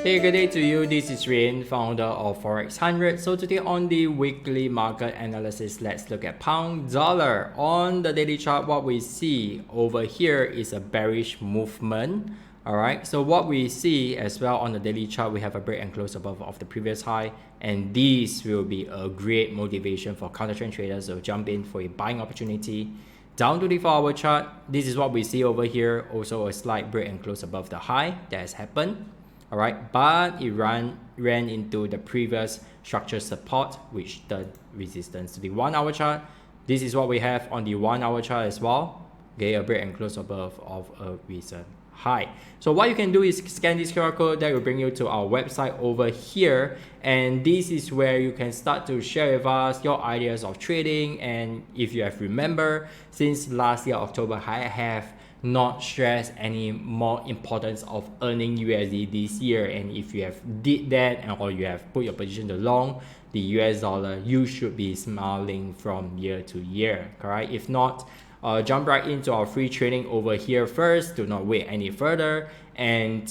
Hey, good day to you. This is Rain, founder of Forex 100. So today on the weekly market analysis, let's look at pound dollar. On the daily chart, what we see over here is a bearish movement. All right. So what we see as well on the daily chart, we have a break and close above of the previous high, and this will be a great motivation for counter trend traders to jump in for a buying opportunity. Down to the 4-hour chart, this is what we see over here. Also a slight break and close above the high that has happened. All right, but it ran into the previous structure support, which the resistance to the 1-hour chart. This is what we have on the 1-hour chart as well. Okay, a break and close above of a recent high. So what you can do is scan this QR code that will bring you to our website over here, and this is where you can start to share with us your ideas of trading. And if you have remembered, since last year October, I have not stress any more importance of earning USD this year, and if you have did that or you have put your position to long the US dollar, you should be smiling from year to year, correct? If not, jump right into our free training over here first. Do not wait any further. And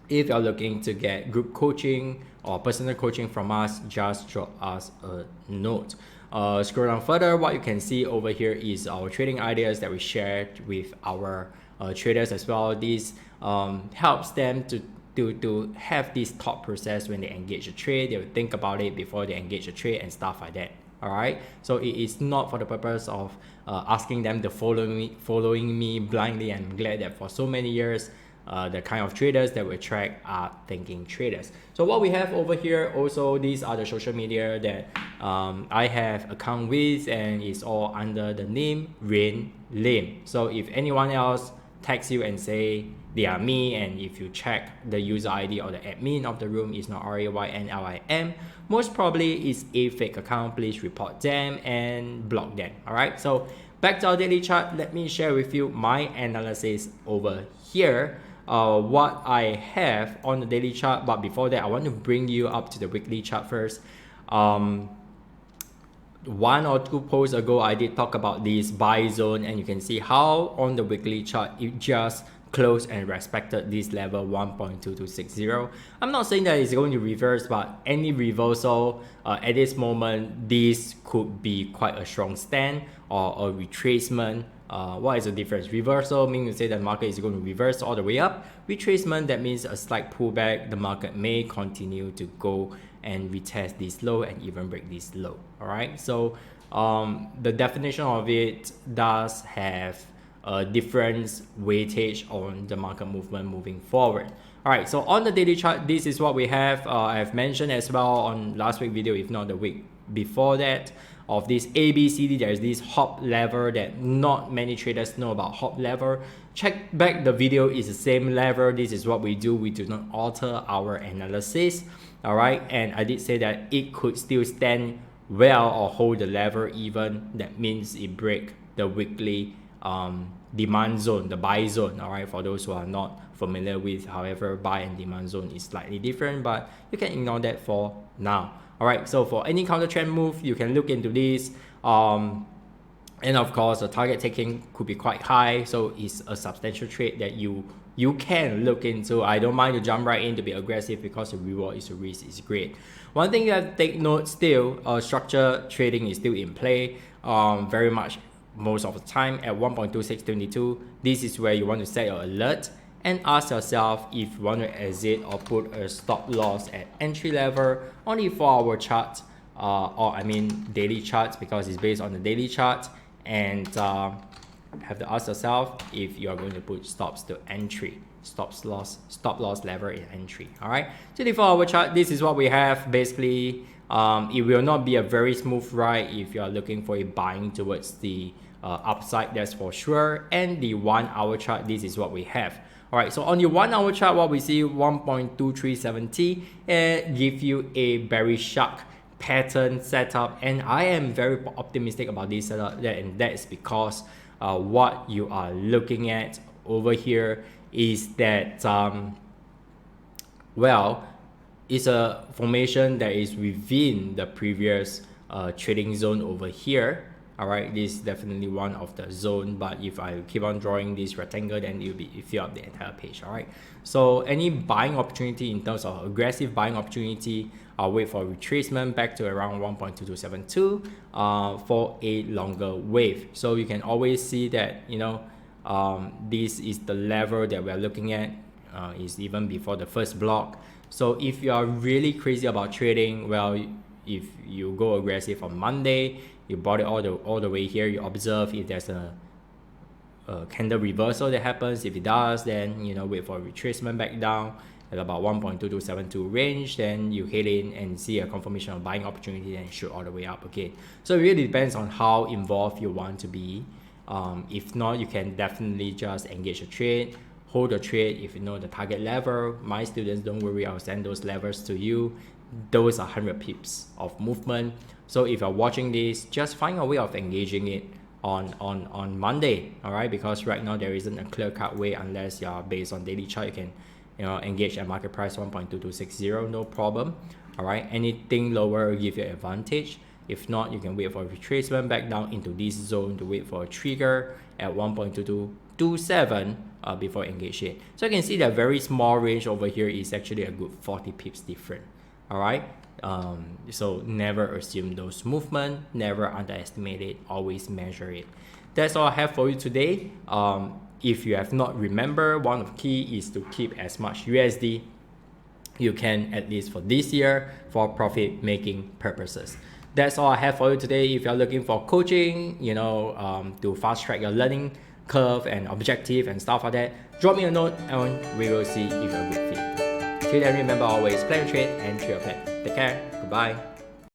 if you're looking to get group coaching or personal coaching from us, just drop us a note. Scroll down further, what you can see over here is our trading ideas that we shared with our traders as well. This helps them to have this thought process when they engage a trade. They will think about it before they engage a trade and stuff like that. All right, so it is not for the purpose of asking them to following me blindly. I'm glad that for so many years the kind of traders that we track are thinking traders. So what we have over here also, these are the social media that I have account with, and it's all under the name Rain Lim. So if anyone else text you and say they are me, and if you check the user ID or the admin of the room is not RAYNLIM, most probably is a fake account. Please report them and block them. All right, so back to our daily chart. Let me share with you my analysis over here. What I have on the daily chart, but before that I want to bring you up to the weekly chart first. 1 or 2 posts ago I did talk about this buy zone, and you can see how on the weekly chart it just closed and respected this level 1.2260. I'm not saying that it's going to reverse, but any reversal at this moment, this could be quite a strong stand or a retracement. What is the difference? Reversal means to say the market is going to reverse all the way up. Retracement, that means a slight pullback. The market may continue to go and retest this low and even break this low. All right, so the definition of it does have a different weightage on the market movement moving forward. All right, so on the daily chart, this is what we have. I've mentioned as well on last week video, if not the week before that, of this ABCD. There's this hop lever that not many traders know about. Hop lever, check back the video, is the same lever. This is what we do. We do not alter our analysis. All right, and I did say that it could still stand well or hold the lever even. That means it break the weekly demand zone, the buy zone. All right, for those who are not familiar with, however, buy and demand zone is slightly different, but you can ignore that for now. All right, so for any counter trend move, you can look into this, and of course the target taking could be quite high, so it's a substantial trade that you can look into. I don't mind to jump right in to be aggressive because the reward is the risk is great. One thing you have to take note still, structure trading is still in play very much most of the time at 1.2622. This is where you want to set your alert and ask yourself if you want to exit or put a stop loss at entry level on the 4-hour chart, or I mean daily charts, because it's based on the daily chart, and have to ask yourself if you are going to put stops to entry, stop loss level in entry. All right, so the 4-hour chart, this is what we have. Basically, it will not be a very smooth ride if you are looking for a buying towards the upside, that's for sure. And the 1-hour chart, this is what we have. All right, so on your 1-hour chart, what we see 1.2370 give you a Bearish Shark pattern setup, and I am very optimistic about this setup, and that is because what you are looking at over here is that well, it's a formation that is within the previous trading zone over here. All right, this is definitely one of the zone, but if I keep on drawing this rectangle, then it fill up the entire page. All right, so any buying opportunity in terms of aggressive buying opportunity, I'll wait for retracement back to around 1.2272 for a longer wave. So you can always see that, you know, this is the level that we're looking at, is even before the first block. So if you are really crazy about trading, well, if you go aggressive on Monday, you bought it all the way here, you observe if there's a candle reversal that happens. If it does, then, you know, wait for a retracement back down at about 1.2272 range, then you hit in and see a confirmation of buying opportunity and shoot all the way up. Okay, so it really depends on how involved you want to be. If not, you can definitely just engage a trade, hold a trade if you know the target level. My students, don't worry, I'll send those levels to you. Those are 100 pips of movement. So if you're watching this, just find a way of engaging it on Monday, all right? Because right now there isn't a clear-cut way, unless you're based on daily chart. You can, you know, engage at market price 1.2260, no problem. All right, anything lower will give you an advantage. If not, you can wait for a retracement back down into this zone to wait for a trigger at 1.2227 before engage it. So you can see that very small range over here is actually a good 40 pips different. All right, so never assume those movement, never underestimate it, always measure it. That's all I have for you today. If you have not remembered, one of the key is to keep as much USD you can, at least for this year, for profit making purposes. That's all I have for you today. If you're looking for coaching, you know, to fast track your learning curve and objective and stuff like that, drop me a note and we will see if you're a good fit. Till then, remember, always plan, trade, and trade your plan. Take care. Goodbye.